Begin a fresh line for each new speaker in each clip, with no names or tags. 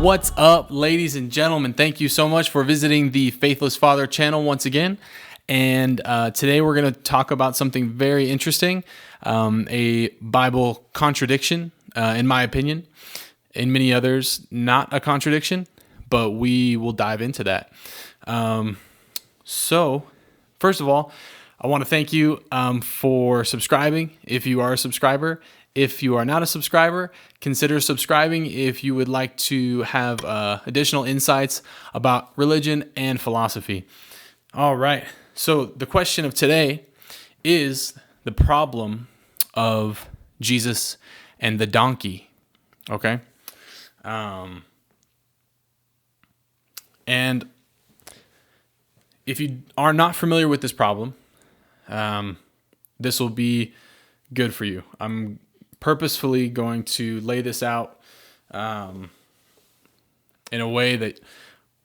What's up, ladies and gentlemen? Thank you so much for visiting the Faithless Father channel once again. And today we're going to talk about something very interesting, a Bible contradiction, in my opinion. In many others, not a contradiction, but we will dive into that. So, first of all, I want to thank you for subscribing if you are a subscriber. If you are not a subscriber, consider subscribing if you would like to have additional insights about religion and philosophy. All right. So the question of today is the problem of Jesus and the donkey. Okay. And if you are not familiar with this problem, this will be good for you. I'm purposefully going to lay this out in a way that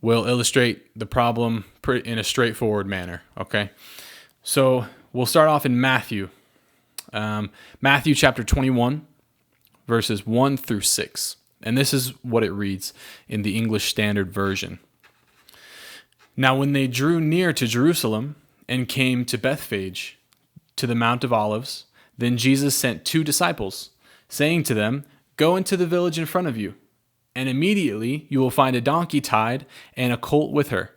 will illustrate the problem in a straightforward manner. Okay, so we'll start off in Matthew. Matthew chapter 21, verses 1 through 6. And this is what it reads in the English Standard Version. Now when they drew near to Jerusalem and came to Bethphage, to the Mount of Olives, then Jesus sent 2 disciples, saying to them, "Go into the village in front of you, and immediately you will find a donkey tied and a colt with her.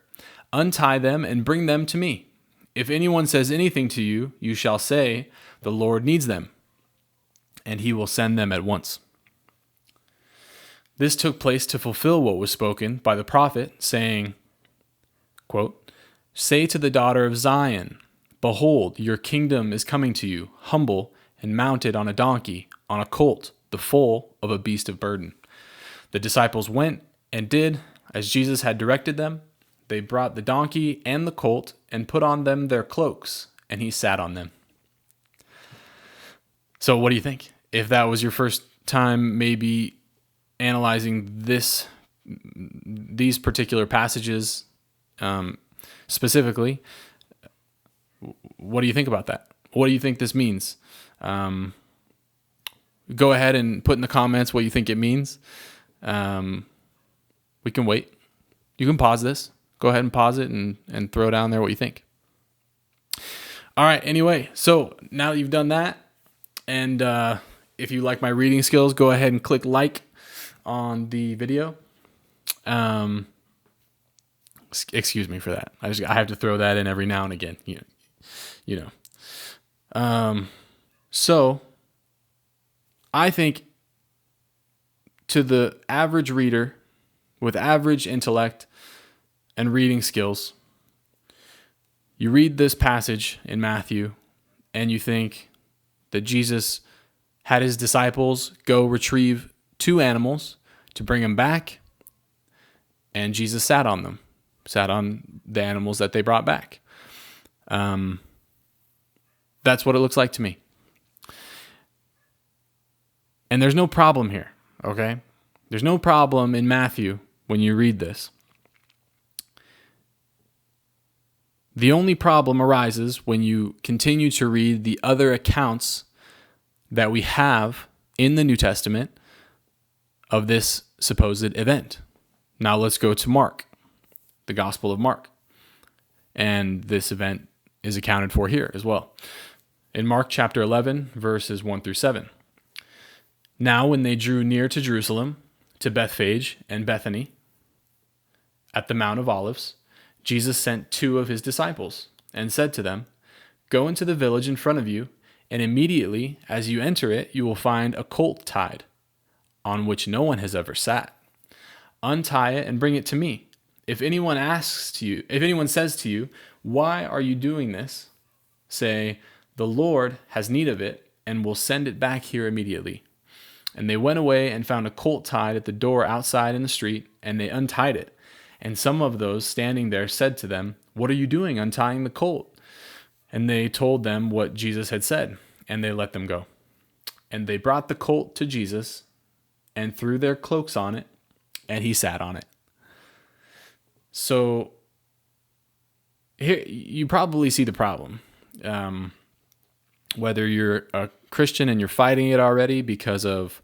Untie them and bring them to me. If anyone says anything to you, you shall say, 'The Lord needs them,' and he will send them at once." This took place to fulfill what was spoken by the prophet, saying, quote, "Say to the daughter of Zion, Behold, your kingdom is coming to you, humble and mounted on a donkey, on a colt, the foal of a beast of burden." The disciples went and did as Jesus had directed them. They brought the donkey and the colt and put on them their cloaks, and he sat on them. So what do you think? If that was your first time maybe analyzing these particular passages specifically, what do you think about that? What do you think this means? Go ahead and put in the comments what you think it means. We can wait. You can pause this. Go ahead and pause it and throw down there what you think. All right. Anyway, so now that you've done that, and if you like my reading skills, go ahead and click like on the video. Excuse me for that. I have to throw that in every now and again. So I think to the average reader with average intellect and reading skills, you read this passage in Matthew and you think that Jesus had his disciples go retrieve 2 animals to bring them back, and Jesus sat on them, sat on the animals that they brought back. That's what it looks like to me. And there's no problem here, okay? There's no problem in Matthew when you read this. The only problem arises when you continue to read the other accounts that we have in the New Testament of this supposed event. Now let's go to Mark, the Gospel of Mark. And this event is accounted for here as well. In Mark chapter 11, verses 1 through 7. Now when they drew near to Jerusalem, to Bethphage and Bethany, at the Mount of Olives, Jesus sent 2 of his disciples and said to them, "Go into the village in front of you, and immediately as you enter it, you will find a colt tied, on which no one has ever sat. Untie it and bring it to me. If anyone says to you, 'Why are you doing this?' say, 'The Lord has need of it, and will send it back here immediately.'" And they went away and found a colt tied at the door outside in the street, and they untied it. And some of those standing there said to them, "What are you doing untying the colt?" And they told them what Jesus had said, and they let them go. And they brought the colt to Jesus and threw their cloaks on it, and he sat on it. So here you probably see the problem. Whether you're a Christian and you're fighting it already because of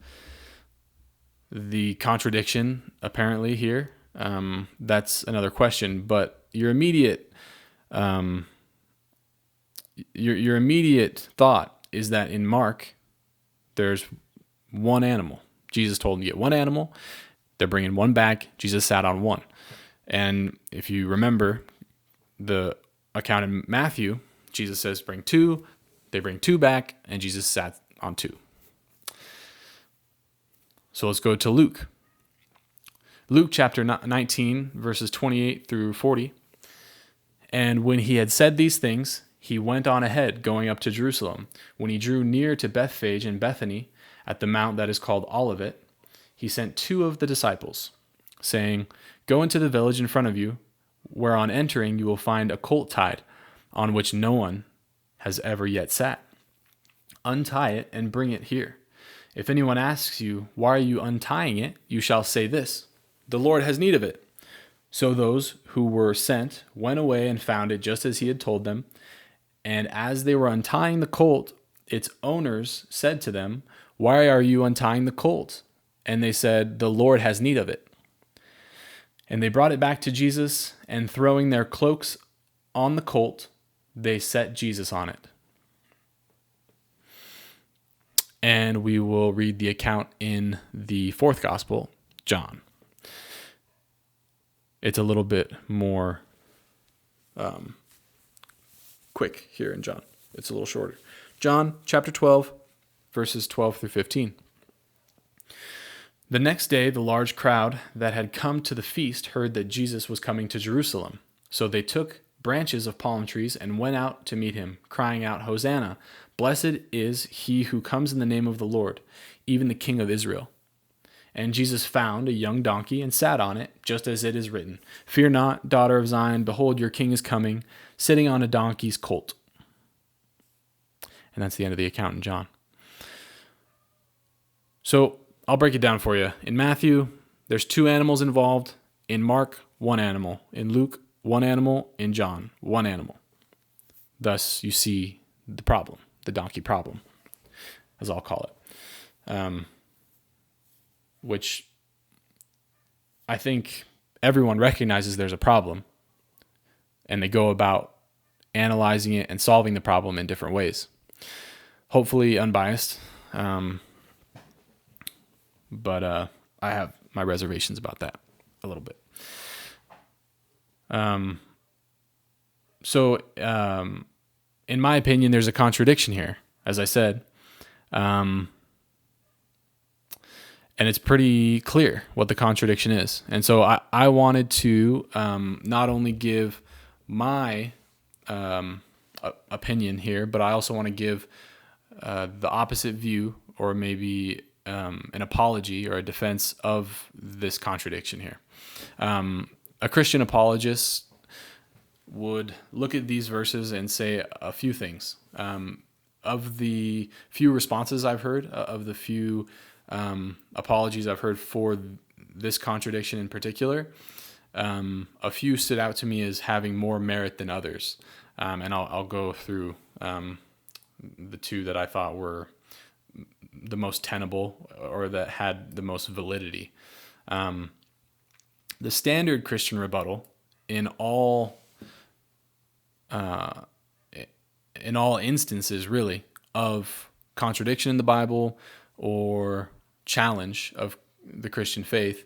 the contradiction apparently here? That's another question. But your immediate your immediate thought is that in Mark, there's one animal. Jesus told them to get one animal. They're bringing one back. Jesus sat on one. And if you remember the account in Matthew, Jesus says bring two. They bring two back, and Jesus sat on two. So let's go to Luke. Luke chapter 19, verses 28 through 40. And when he had said these things, he went on ahead, going up to Jerusalem. When he drew near to Bethphage and Bethany, at the mount that is called Olivet, he sent two of the disciples, saying, Go into the village in front of you, where on entering you will find a colt tied, on which no one has ever yet sat. Untie it and bring it here. If anyone asks you, Why are you untying it? You shall say this, The Lord has need of it. So those who were sent went away and found it just as he had told them. And as they were untying the colt, its owners said to them, Why are you untying the colt? And they said, The Lord has need of it. And they brought it back to Jesus, and throwing their cloaks on the colt, they set Jesus on it. And we will read the account in the fourth gospel, John. It's a little bit more quick here in John. It's a little shorter. John chapter 12, verses 12 through 15. The next day, the large crowd that had come to the feast heard that Jesus was coming to Jerusalem. So they took branches of palm trees and went out to meet him, crying out, Hosanna! Blessed is he who comes in the name of the Lord, even the King of Israel. And Jesus found a young donkey and sat on it, just as it is written, Fear not, daughter of Zion, behold, your king is coming, sitting on a donkey's colt. And that's the end of the account in John. So I'll break it down for you. In Matthew, there's two animals involved. In Mark, one animal. In Luke, one animal. In John, one animal. Thus, you see the problem, the donkey problem, as I'll call it. Which I think everyone recognizes there's a problem, and they go about analyzing it and solving the problem in different ways. Hopefully unbiased, but I have my reservations about that a little bit. So in my opinion, there's a contradiction here, as I said. And it's pretty clear what the contradiction is. And so I wanted to not only give my opinion here, but I also want to give the opposite view, or maybe an apology or a defense of this contradiction here. A Christian apologist would look at these verses and say a few things. Of the few responses I've heard, of the few apologies I've heard for this contradiction in particular, a few stood out to me as having more merit than others, and I'll go through the two that I thought were the most tenable or that had the most validity. The standard Christian rebuttal in all instances, really, of contradiction in the Bible or challenge of the Christian faith,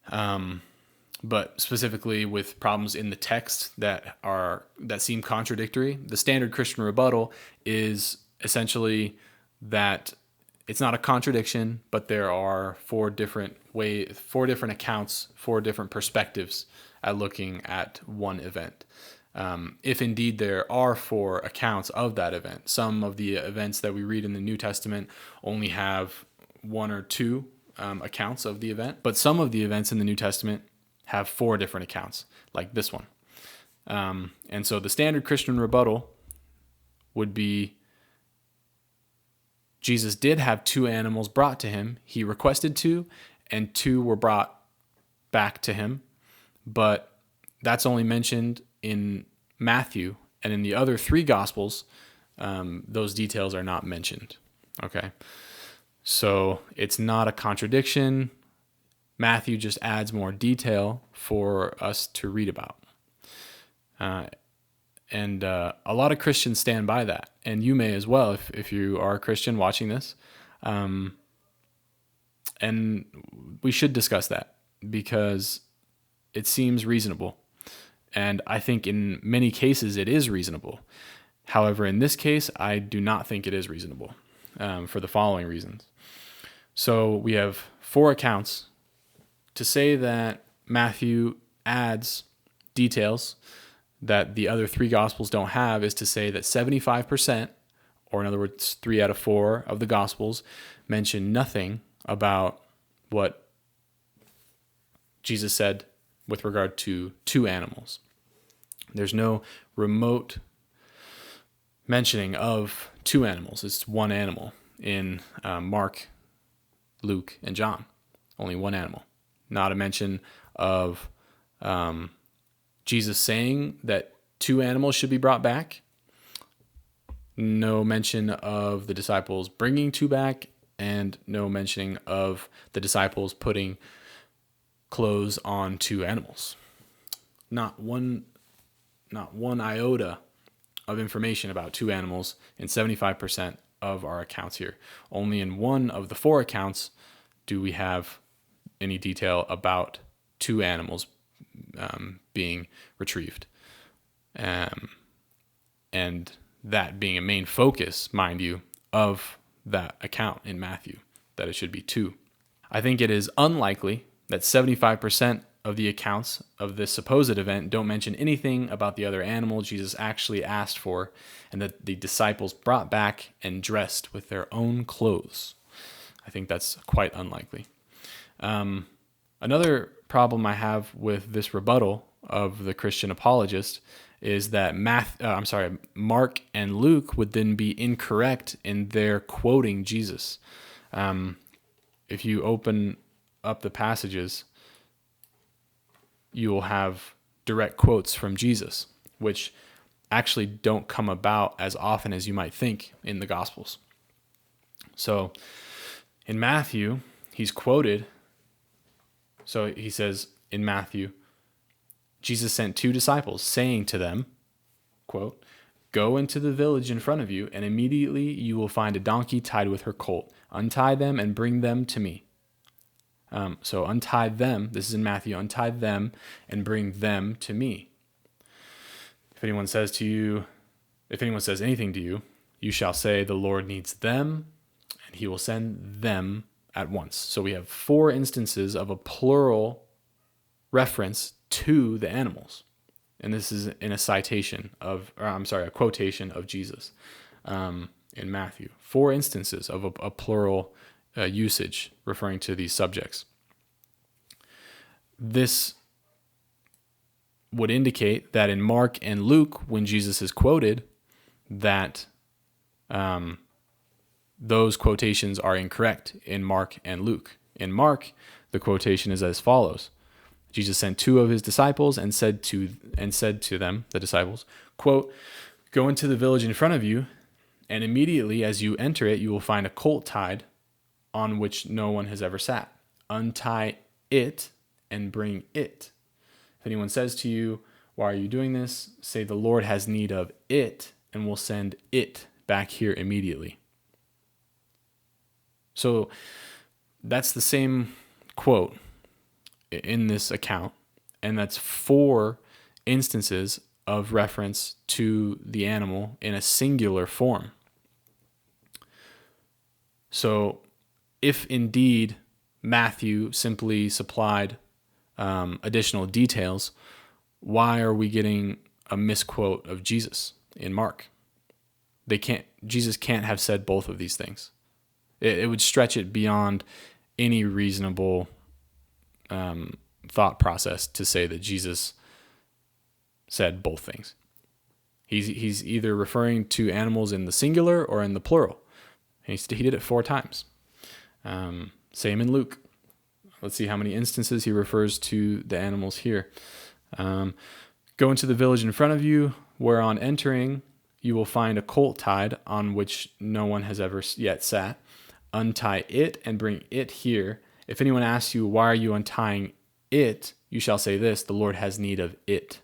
but specifically with problems in the text that seem contradictory, the standard Christian rebuttal is essentially that it's not a contradiction, but there are four different accounts, four different perspectives at looking at one event. If indeed there are four accounts of that event. Some of the events that we read in the New Testament only have one or two accounts of the event, but some of the events in the New Testament have four different accounts, like this one. And so the standard Christian rebuttal would be, Jesus did have two animals brought to him. He requested two, and two were brought back to him, but that's only mentioned in Matthew, and in the other three Gospels, those details are not mentioned. Okay, So it's not a contradiction. Matthew just adds more detail for us to read about. And a lot of Christians stand by that. And you may as well if you are a Christian watching this. And we should discuss that because it seems reasonable. And I think in many cases it is reasonable. However, in this case, I do not think it is reasonable for the following reasons. So we have 4 accounts. To say that Matthew adds details that the other 3 Gospels don't have is to say that 75%, or in other words, 3 out of 4 of the Gospels, mention nothing about what Jesus said with regard to 2 animals. There's no remote mentioning of 2 animals. It's 1 animal in Mark, Luke, and John. Only 1 animal. Not a mention of Jesus saying that 2 animals should be brought back. No mention of the disciples bringing 2 back, and no mentioning of the disciples putting clothes on 2 animals. Not one iota of information about 2 animals in 75% of our accounts here. Only in 1 of the 4 accounts do we have any detail about 2 animals being retrieved. And that being a main focus, mind you, of that account in Matthew, that it should be 2. I think it is unlikely that 75% of the accounts of this supposed event don't mention anything about the other animal Jesus actually asked for and that the disciples brought back and dressed with their own clothes. I think that's quite unlikely. Another problem I have with this rebuttal of the Christian apologist is that Mark and Luke would then be incorrect in their quoting Jesus. If you open up the passages, you will have direct quotes from Jesus, which actually don't come about as often as you might think in the Gospels. So in Matthew, he's quoted. So he says in Matthew, Jesus sent 2 disciples, saying to them, quote, "Go into the village in front of you, and immediately you will find a donkey tied with her colt. Untie them and bring them to me." So untie them, this is in Matthew, untie them and bring them to me. If anyone says anything to you, you shall say, "The Lord needs them," and he will send them at once. So we have 4 instances of a plural reference to the animals. And this is in a a quotation of Jesus in Matthew. 4 instances of a plural usage referring to these subjects. This would indicate that in Mark and Luke, when Jesus is quoted, that those quotations are incorrect in Mark and Luke. In Mark, the quotation is as follows. Jesus sent 2 of his disciples and said to them, the disciples, quote, "Go into the village in front of you, and immediately as you enter it, you will find a colt tied on which no one has ever sat. Untie it and bring it. If anyone says to you, 'Why are you doing this?' say, 'The Lord has need of it, and will send it back here immediately.'" So that's the same quote in this account, and that's 4 instances of reference to the animal in a singular form. So if indeed Matthew simply supplied additional details, why are we getting a misquote of Jesus in Mark? Jesus can't have said both of these things. It would stretch it beyond any reasonable thought process to say that Jesus said both things. He's either referring to animals in the singular or in the plural. He did it 4 times. Same in Luke. Let's see how many instances he refers to the animals here. "Go into the village in front of you, where on entering you will find a colt tied on which no one has ever yet sat. untie it and bring it here. If anyone asks you, why are you untying it? You shall say this, the Lord has need of it.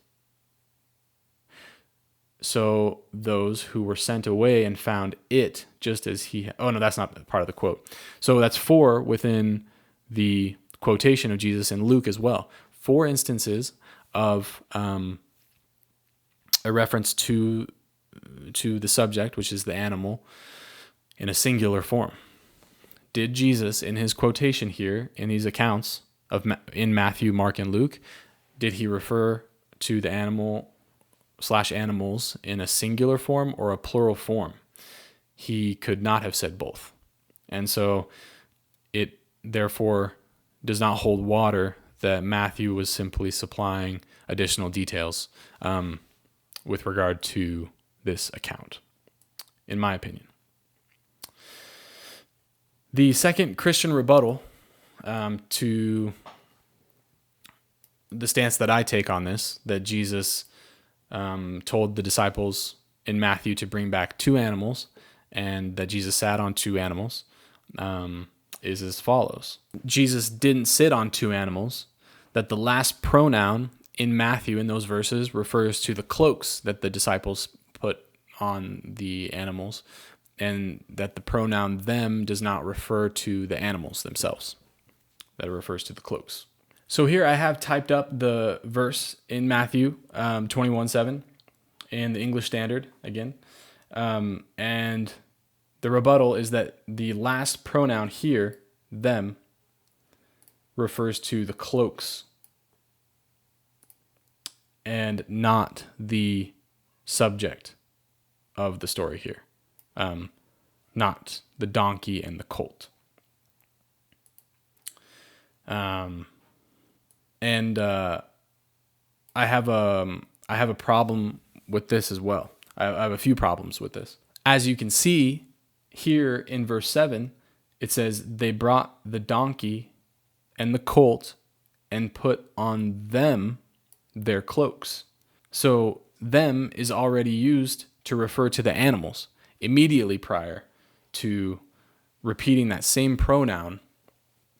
So those who were sent away and found it just as he... Oh, no, that's not part of the quote. So that's 4 within the quotation of Jesus in Luke as well. 4 instances of a reference to the subject, which is the animal, in a singular form. Did Jesus, in his quotation here, in these accounts in Matthew, Mark, and Luke, did he refer to the animal/animals in a singular form or a plural form? He could not have said both. And so it therefore does not hold water that Matthew was simply supplying additional details with regard to this account, in my opinion. The second Christian rebuttal to the stance that I take on this, that Jesus told the disciples in Matthew to bring back 2 animals, and that Jesus sat on 2 animals, is as follows. Jesus didn't sit on 2 animals, that the last pronoun in Matthew in those verses refers to the cloaks that the disciples put on the animals, and that the pronoun them does not refer to the animals themselves, that it refers to the cloaks. So here I have typed up the verse in Matthew 21:7 in the English Standard again. And the rebuttal is that the last pronoun here, them, refers to the cloaks and not the subject of the story here. Not the donkey and the colt. I have a problem with this as well. I have a few problems with this. As you can see here in verse 7, it says, they brought the donkey and the colt and put on them their cloaks. So them is already used to refer to the animals immediately prior to repeating that same pronoun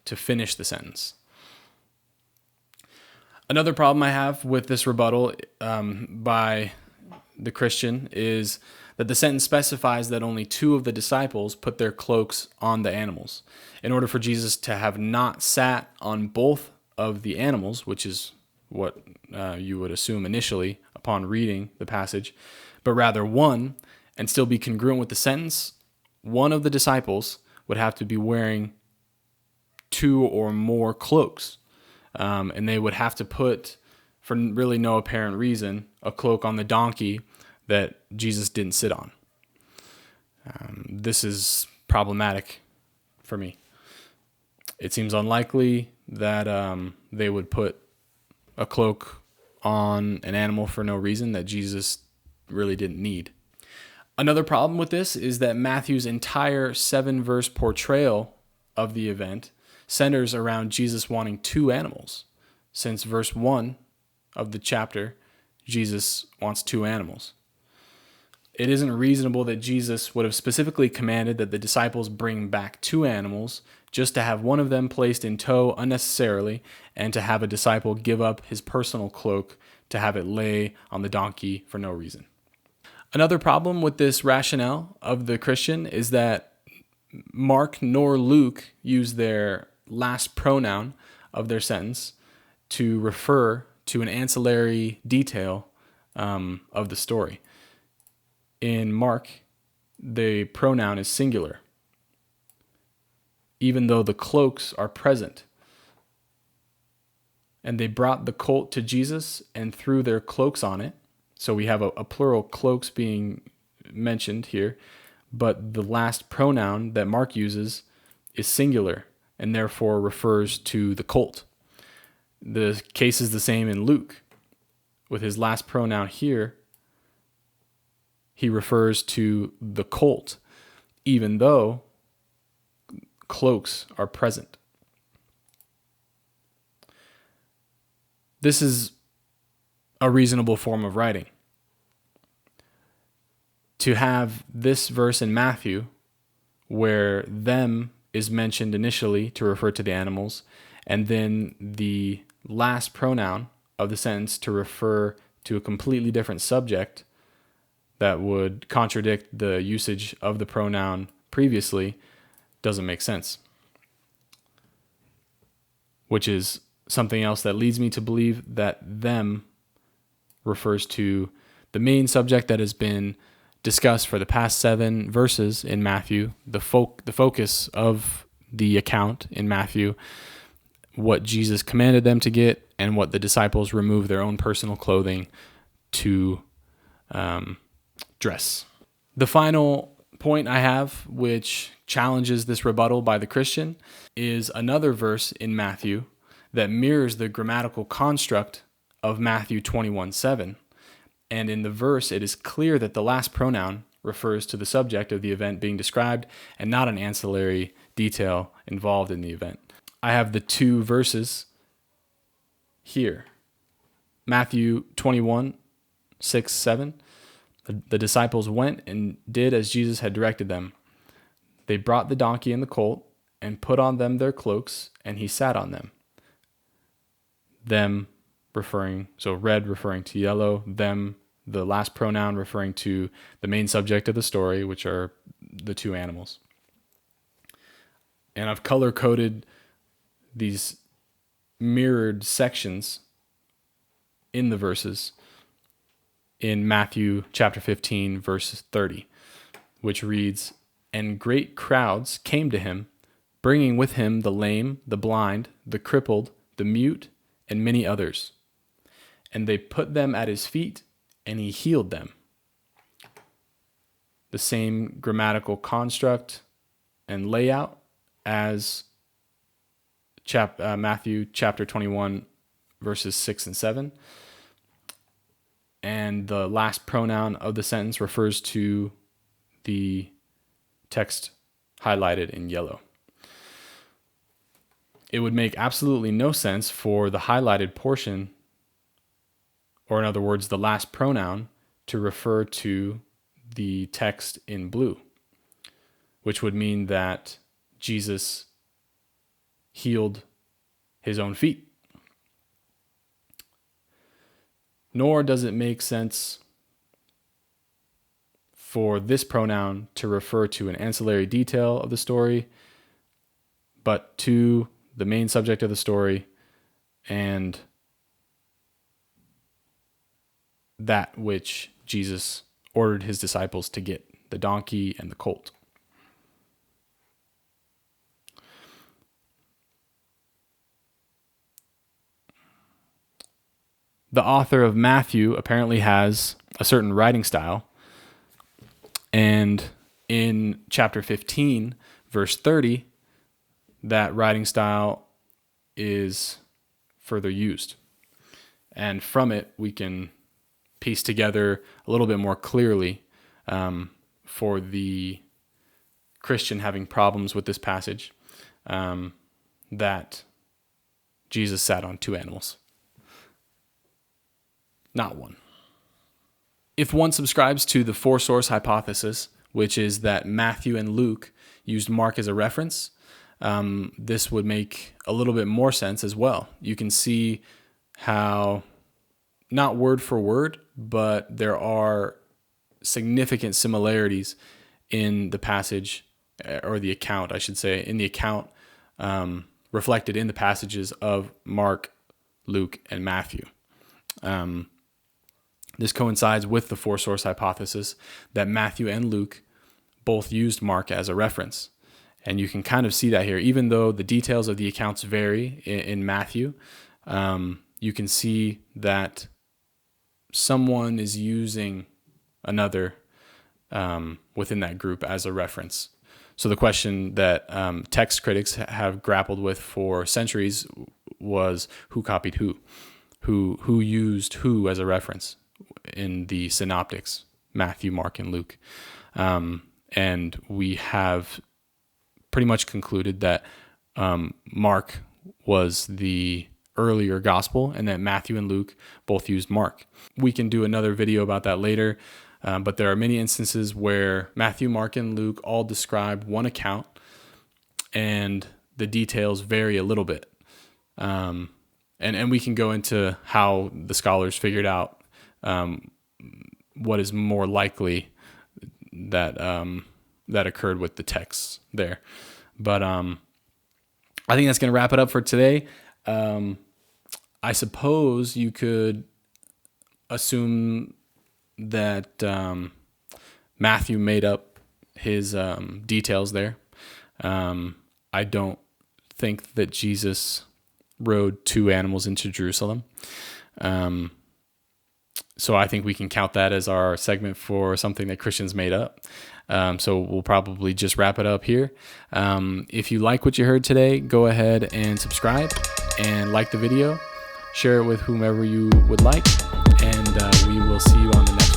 to finish the sentence. Another problem I have with this rebuttal by the Christian is that the sentence specifies that only 2 of the disciples put their cloaks on the animals. In order for Jesus to have not sat on both of the animals, which is what you would assume initially upon reading the passage, but rather 1, and still be congruent with the sentence, 1 of the disciples would have to be wearing 2 or more cloaks. And they would have to put, for really no apparent reason, a cloak on the donkey that Jesus didn't sit on. This is problematic for me. It seems unlikely that they would put a cloak on an animal for no reason that Jesus really didn't need. Another problem with this is that Matthew's entire 7-verse portrayal of the event centers around Jesus wanting 2 animals. Since verse 1 of the chapter, Jesus wants 2 animals. It isn't reasonable that Jesus would have specifically commanded that the disciples bring back 2 animals just to have one of them placed in tow unnecessarily and to have a disciple give up his personal cloak to have it lay on the donkey for no reason. Another problem with this rationale of the Christian is that Mark nor Luke use their last pronoun of their sentence to refer to an ancillary detail of the story. In Mark, the pronoun is singular, even though the cloaks are present. And they brought the colt to Jesus and threw their cloaks on it. So we have a plural cloaks being mentioned here, but the last pronoun that Mark uses is singular and therefore refers to the colt. The case is the same in Luke. With his last pronoun here, he refers to the colt, even though cloaks are present. This is a reasonable form of writing. To have this verse in Matthew, where them is mentioned initially to refer to the animals, and then the last pronoun of the sentence to refer to a completely different subject that would contradict the usage of the pronoun previously, doesn't make sense. Which is something else that leads me to believe that them refers to the main subject that has been discussed for the past 7 verses in Matthew, the focus of the account in Matthew, what Jesus commanded them to get, and what the disciples removed their own personal clothing to dress. The final point I have, which challenges this rebuttal by the Christian, is another verse in Matthew that mirrors the grammatical construct of Matthew 21:7. And in the verse, it is clear that the last pronoun refers to the subject of the event being described and not an ancillary detail involved in the event. I have the 2 verses here. Matthew 21:6-7. The disciples went and did as Jesus had directed them. They brought the donkey and the colt and put on them their cloaks, and he sat on them. Them referring, so red referring to yellow, them, the last pronoun referring to the main subject of the story, which are the 2 animals. And I've color-coded these mirrored sections in the verses in Matthew chapter 15, verse 30, which reads, "And great crowds came to him, bringing with him the lame, the blind, the crippled, the mute, and many others. And they put them at his feet, and he healed them." The same grammatical construct and layout as Matthew chapter 21, verses 6 and 7. And the last pronoun of the sentence refers to the text highlighted in yellow. It would make absolutely no sense for the highlighted portion, or in other words, the last pronoun, to refer to the text in blue, which would mean that Jesus healed his own feet. Nor does it make sense for this pronoun to refer to an ancillary detail of the story, but to the main subject of the story and that which Jesus ordered his disciples to get, the donkey and the colt. The author of Matthew apparently has a certain writing style, and in chapter 15, verse 30, that writing style is further used. And from it, we can piece together a little bit more clearly for the Christian having problems with this passage, that Jesus sat on 2 animals. Not 1. If one subscribes to the 4-source hypothesis, which is that Matthew and Luke used Mark as a reference, this would make a little bit more sense as well. You can see how, not word for word, but there are significant similarities in the passage, or the account, I should say, in the account reflected in the passages of Mark, Luke, and Matthew. This coincides with the 4-source hypothesis that Matthew and Luke both used Mark as a reference. And you can kind of see that here. Even though the details of the accounts vary in Matthew, you can see that someone is using another within that group as a reference. So the question that text critics have grappled with for centuries was who copied who? Who used who as a reference in the synoptics, Matthew, Mark, and Luke. And we have pretty much concluded that Mark was the earlier gospel and that Matthew and Luke both used Mark. We can do another video about that later, but there are many instances where Matthew, Mark, and Luke all describe one account and the details vary a little bit. And we can go into how the scholars figured out what is more likely that that occurred with the texts there. But I think that's going to wrap it up for today. I suppose you could assume that Matthew made up his details there. I don't think that Jesus rode 2 animals into Jerusalem. So I think we can count that as our segment for something that Christians made up. So we'll probably just wrap it up here. If you like what you heard today, go ahead and subscribe and like the video. Share it with whomever you would like. And we will see you on the next one.